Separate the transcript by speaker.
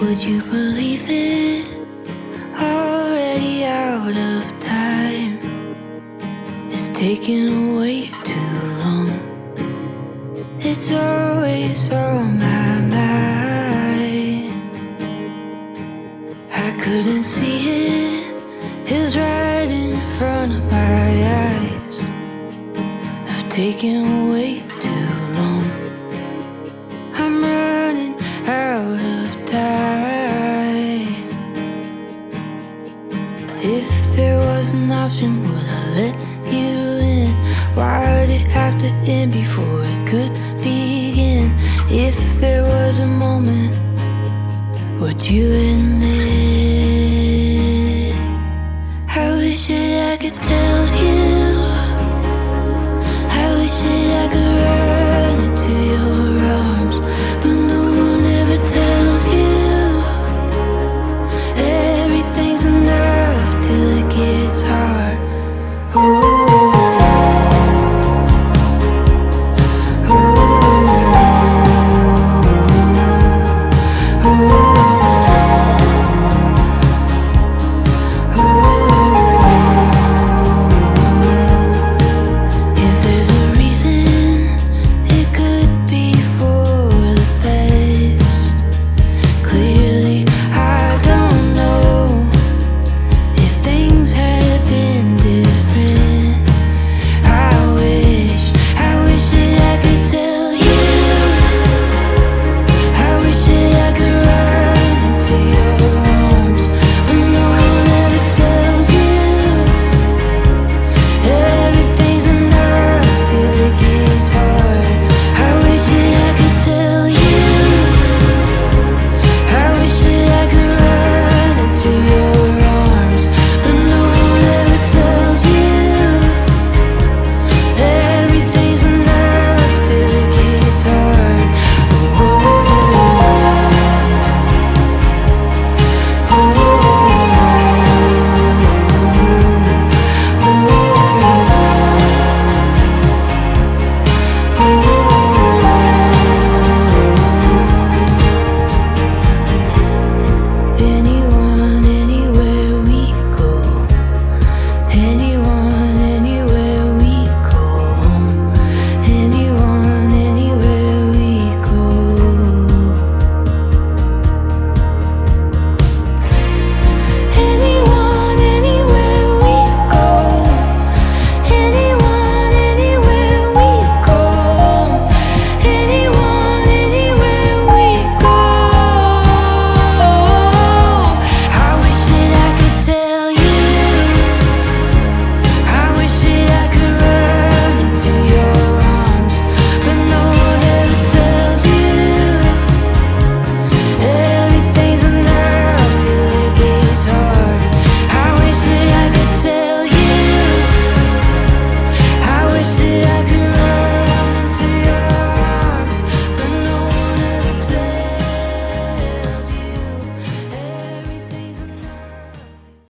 Speaker 1: Would you believe it? Already out of time. It's taking way too long. It's always on my mind. I couldn't see it. It was right in front of my eyes. I've taken way too long. I'm running out of time. If there was an option, would I let you in? Why'd it have to end before it could begin? If there was a moment, would you admit? I wish that I could tell you